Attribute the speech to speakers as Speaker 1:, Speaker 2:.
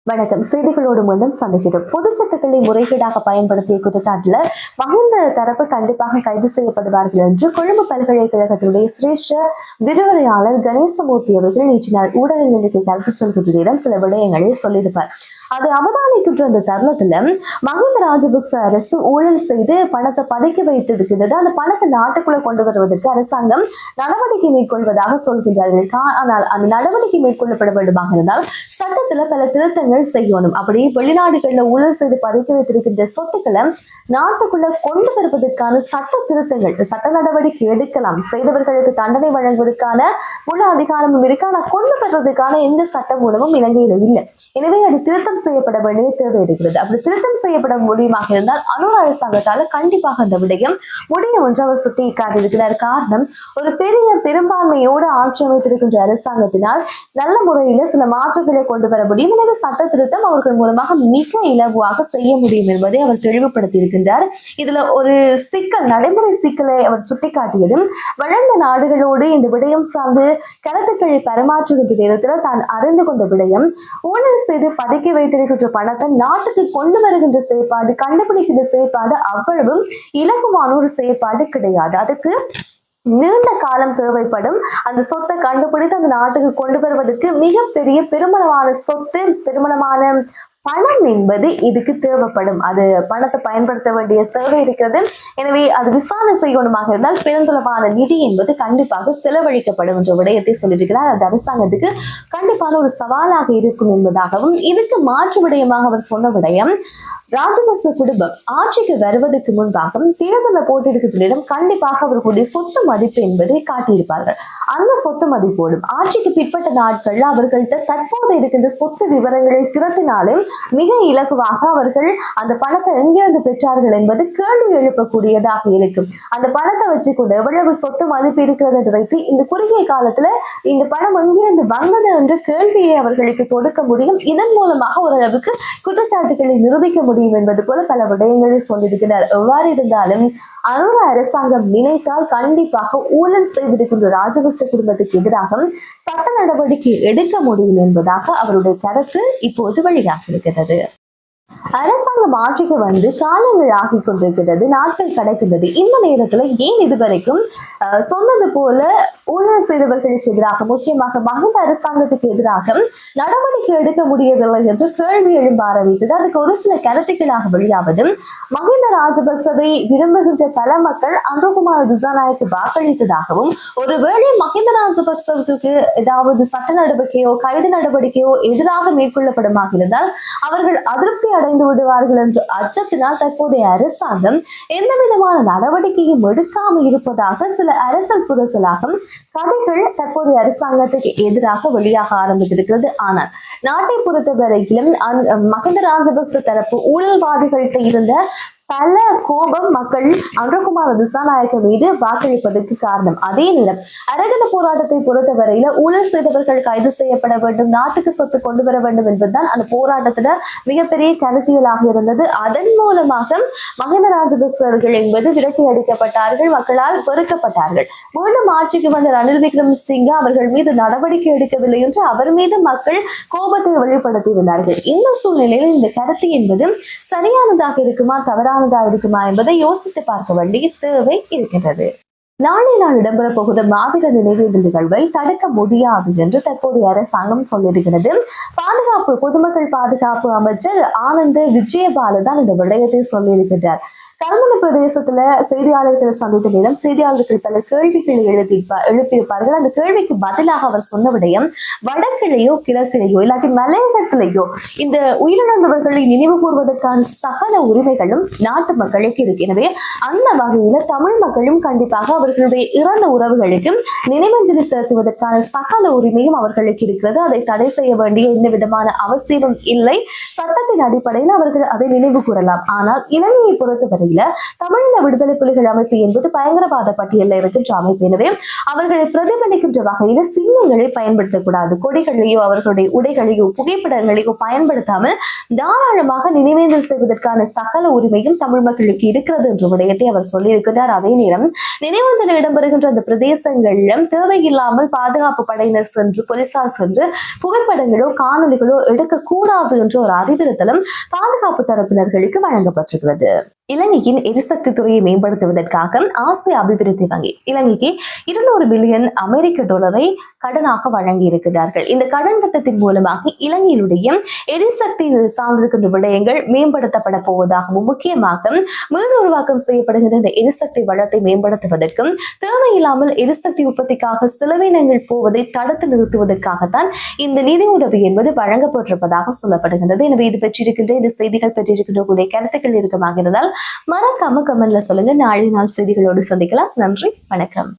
Speaker 1: வணக்கம். செய்திகளோடு மீண்டும் சந்திக்கிறோம். பொதுச்சட்டங்களை முறைகேடாக பயன்படுத்திய குற்றச்சாட்டுல மஹிந்த தரப்பு கண்டிப்பாக கைது செய்யப்படுவார்கள் என்று கொழும்பு பல்கலைக்கழகத்தினுடைய சிரேஷ்ட விரிவுரையாளர் கணேசமூர்த்தி அவர்கள் நேற்று ஊடகங்களுக்கு கருத்து சொல்கின்ற நேரம் சில விடயங்களை சொல்லியிருப்பார். அதை அவதானிக்கின்ற அந்த தருணத்துல மஹிந்த ராஜபக்ச அரசு ஊழல் செய்து பணத்தை பதுக்கி வைத்திருக்கிறது. அந்த பணத்தை நாட்டுக்குள்ள கொண்டு வருவதற்கு அரசாங்கம் நடவடிக்கை மேற்கொள்வதாக சொல்கின்றார்கள். ஆனால் அந்த நடவடிக்கை மேற்கொள்ளப்பட வேண்டுமாக இருந்தால் சட்டத்துல பல திருத்தங்கள் செய்யணும். அப்படி வெளிநாடுகள்ல ஊழல் செய்து பதுக்கி வைத்திருக்கின்ற சொத்துக்களை நாட்டுக்குள்ள கொண்டு வருவதற்கான சட்ட திருத்தங்கள், சட்ட நடவடிக்கை எடுக்கலாம், செய்தவர்களுக்கு தண்டனை வழங்குவதற்கான முழு அதிகாரமும் இருக்கு. ஆனா கொண்டு வருவதற்கான எந்த சட்ட மூலமும் இலங்கையில இல்லை. எனவே அது திருத்தம் செய்யப்பட வேண்டிய தேவை இருக்கிறது. அப்படி திருத்தம் செய்யப்பட முடியுமாக இருந்தால் அனுர அரசாங்கத்தால கண்டிப்பாக அந்த விடயம் முடியும் என்று அவர் சுட்டி காட்டியிருக்கிறார். காரணம், ஒரு பெரிய பெரும்பான்மையோடு ஆட்சி அமைத்திருக்கின்ற அரசாங்கத்தினால் நல்ல முறையில சில மாற்றங்களை கொண்டு வர முடியும். எனவே சட்ட திருத்தம் அவர்கள் மூலமாக மிக இலகுவாக செய்ய முடியும் என்பதை அவர் தெளிவுபடுத்தி இருக்கின்றார். இதுல ஒரு சிக்கல், நடைமுறை சிக்கலை அவர் சுட்டிக்காட்டியதும், வளர்ந்த நாடுகளோடு இந்த விடயம் சார்ந்து கருத்துக்களை பரிமாற்றுகின்ற நேரத்தில் தான் அறிந்து கொண்ட விடயம், ஊழல் செய்து பதுக்கி வைத்திருக்கின்ற பணத்தை நாட்டுக்கு கொண்டு வருகின்ற செயற்பாடு, கண்டுபிடிக்கின்ற செயற்பாடு அவ்வளவு இலகுவான ஒரு செயற்பாடு கிடையாது. அதுக்கு நீண்ட காலம் தேவைப்படும். அந்த சொத்தை கண்டுபிடித்து அந்த நாட்டுக்கு கொண்டு வருவதற்கு மிகப்பெரிய பெருமளவான சொத்து, பெருமளவான பணம் என்பது இதுக்கு தேவைப்படும். அது பணத்தை பயன்படுத்த வேண்டிய தேவை இருக்கிறது. எனவே அது விசாரணை செய்யணுமாக இருந்தால் பெருந்தளவான நிதி என்பது கண்டிப்பாக செலவழிக்கப்படும் என்ற விடயத்தை சொல்லியிருக்கிறார். அது அரசாங்கத்துக்கு கண்டிப்பான ஒரு சவாலாக இருக்கும் என்பதாகவும், இதுக்கு மாற்று விடயமாக அவர் சொன்ன விடயம், ராஜபக்ச குடும்பம் ஆட்சிக்கு வருவதற்கு முன்பாக தேர்தலில் போட்டியிடுகிற கண்டிப்பாக அவர்களுடைய சொத்து மதிப்பு என்பதை காட்டியிருப்பார்கள். அந்த சொத்து மதிப்போடும் ஆட்சிக்கு பிற்பட்ட நாட்கள்ல அவர்கள்ட்ட தற்போது இருக்கின்ற சொத்து விவரங்களை திரட்டினாலும் மிக இலகுவாக அவர்கள் அந்த பணத்தை எங்கிருந்து பெற்றார்கள் என்பது கேள்வி எழுப்பக்கூடியதாக இருக்கும். அந்த பணத்தை வச்சுக்கொண்டு எவ்வளவு சொத்து மதிப்பு இருக்கிறது என்று வைத்து இந்த குறுகிய காலத்துல இந்த பணம் எங்கிருந்து வந்தது என்ற கேள்வியை அவர்களுக்கு தொடுக்க முடியும். இதன் மூலமாக ஓரளவுக்கு குற்றச்சாட்டுகளை நிரூபிக்க முடியும் என்பது போல பல விடயங்களை சொல்லியிருக்கிறார். எவ்வாறு இருந்தாலும் அனுர அரசாங்கம் நினைத்தால் கண்டிப்பாக ஊழல் செய்திருக்கின்ற ராஜபக்ச குடும்பத்துக்கு எதிராக சட்ட நடவடிக்கை எடுக்க முடியும் என்பதாக அவருடைய கருத்து இப்போது வெளியாகி இருக்கிறது. அரசாங்கம் ஆட்சிக்கு வந்து காலங்கள் ஆகி கொண்டிருக்கிறது, நாட்கள் கிடைக்கின்றது. இந்த நேரத்துல ஏன் இதுவரைக்கும் சொன்னது போல ஊழல் செய்தவர்களுக்கு எதிராக, முக்கியமாக மஹிந்த அரசாங்கத்துக்கு எதிராக நடவடிக்கை எடுக்க முடியவில்லை என்று கேள்வி எழும்ப ஆரம்பித்தது. அதுக்கு ஒரு சில கருத்துக்களாக வெளியாவது, மஹிந்த ராஜபக்சவை விரும்புகின்ற பல மக்கள் அனுரகுமார திசாநாயக்கு வாக்களித்ததாகவும், ஒருவேளை மஹிந்த ராஜபக்சவுக்கு ஏதாவது சட்ட நடவடிக்கையோ கைது நடவடிக்கையோ எதிராக மேற்கொள்ளப்படுமாக இருந்தால் அவர்கள் அதிருப்தி அடைந்து விடுவார்கள் என்ற அச்சத்தினால் தற்போதைய அரசாங்கம் எந்த விதமான நடவடிக்கையும் எடுக்காமல் இருப்பதாக சில அரசியல் புரசலாகும் கதைகள் தற்போதைய அரசாங்கத்துக்கு எதிராக வெளியாக ஆரம்பித்திருக்கிறது. ஆனால் நாட்டை பொறுத்தவரையிலும் மஹிந்த ராஜபக்ச தரப்பு ஊழல்வாதிகள்கிட்ட இருந்த பல கோபம் மக்கள் அனுரகுமார திசாநாயக்க மீது வாக்களிப்பதற்கு காரணம். அதே நேரம் அரகத போராட்டத்தை பொறுத்தவரையில ஊழல் செய்தவர்கள் கைது செய்யப்பட வேண்டும், நாட்டுக்கு சொத்து கொண்டு வர வேண்டும் என்பதுதான் அந்த போராட்டத்துல மிகப்பெரிய கருத்தியலாக இருந்தது. அதன் மூலமாக மஹிந்த ராஜபக்சர்கள் என்பது விரட்டி அடிக்கப்பட்டார்கள், மக்களால் வெறுக்கப்பட்டார்கள். மீண்டும் ஆட்சிக்கு வந்த ரணில் விக்ரமசிங்கே அவர்கள் மீது நடவடிக்கை எடுக்கவில்லை என்று அவர் மீது மக்கள் கோபத்தை வெளிப்படுத்தியிருந்தார்கள். இந்த சூழ்நிலையில் இந்த கருத்து என்பது சரியானதாக இருக்குமா தவறானதா இருக்குமா என்பதை யோசித்து பார்க்க வேண்டிய தேவை இருக்கின்றது. நாளை நாள் இடம்பெற போகிற மாவீர நினைவேந்தல் நிகழ்வை தடுக்க முடியாது என்று தற்போதைய அரசாங்கம் சொல்லியிருக்கிறது. பொதுமக்கள் பாதுகாப்பு அமைச்சர் ஆனந்த விஜயபால தான் இந்த விடயத்தை சொல்லியிருக்கிறார். கல்முனை பிரதேசத்துல செய்தியாளர்களை சந்தித்த நேரம் செய்தியாளர்கள் பல கேள்விகளை எழுப்பியிருப்பார்கள். அந்த கேள்விக்கு பதிலாக அவர் சொன்ன விடயம், வடக்கிலேயோ கிழக்கிலேயோ இல்லாட்டி மலையகத்திலேயோ இந்த உயிரிழந்தவர்களை நினைவு கூறுவதற்கான சகல உரிமைகளும் நாட்டு மக்களுக்கு இருக்கு. எனவே அந்த வகையில தமிழ் மக்களும் கண்டிப்பாக அவர்களுடைய இறந்த உறவுகளுக்கு நினைவஞ்சலி செலுத்துவதற்கான சகல உரிமையும் அவர்களுக்கு இருக்கிறது. அதை தடை செய்ய வேண்டிய எந்த விதமான அவசியமும் இல்லை. சட்டத்தின் அடிப்படையில் அவர்கள் அதை நினைவு கூறலாம். ஆனால் இலங்கையை பொறுத்தவரை அடிப்படையில தமிழீழ விடுதலை புலிகள் அமைப்பு என்பது பயங்கரவாத பட்டியலில் இருக்கின்ற அமைப்பு. எனவே அவர்களை பிரதிபலிக்கின்ற வகையில சின்னங்களை பயன்படுத்தக்கூடாது. கொடிகளையோ அவர்களுடைய உடைகளையோ புகைப்படங்களையோ பயன்படுத்தாமல் தாராளமாக நினைவேந்தல் செய்வதற்கான சகல உரிமையும் தமிழ் மக்களுக்கு இருக்கிறது என்ற விடயத்தை அவர் சொல்லியிருக்கிறார். அதே நேரம் நினைவஞ்சலி இடம்பெறுகின்ற அந்த பிரதேசங்களிலும் தேவையில்லாமல் பாதுகாப்பு படையினர் சென்று போலீசார் சென்று புகைப்படங்களோ காணொலிகளோ எடுக்கக்கூடாது என்ற ஒரு அறிவுறுத்தலும் பாதுகாப்பு தரப்பினர்களுக்கு வழங்கப்பட்டிருக்கிறது. இலங்கையின் எரிசக்தி துறையை மேம்படுத்துவதற்காக ஆசிய அபிவிருத்தி வங்கி இலங்கைக்கு 200 பில்லியன் அமெரிக்க டாலரை கடனாக வழங்கி இருக்கிறார்கள். இந்த கடன் திட்டத்தின் மூலமாக இலங்கையினுடைய எரிசக்தி சார்ந்திருக்கின்ற விடயங்கள் மேம்படுத்தப்பட போவதாகவும் முக்கியமாக மீளுருவாக்கம் செய்யப்படுகின்ற இந்த எரிசக்தி வளத்தை மேம்படுத்துவதற்கும் தேவையில்லாமல் எரிசக்தி உற்பத்திக்காக செலவினங்கள் போவதை தடுத்து நிறுத்துவதற்காகத்தான் இந்த நிதி உதவி என்பது வழங்கப்பட்டிருப்பதாக சொல்லப்படுகின்றது. எனவே இது பெற்றிருக்கின்ற இந்த செய்திகள் பெற்றிருக்கின்ற கருத்துக்கள் இருக்குமாக இருந்தால் மறக்காம கமெண்ட்ல சொல்லுங்க. நாளை நாள் செய்திகளோடு சந்திக்கலாம். நன்றி, வணக்கம்.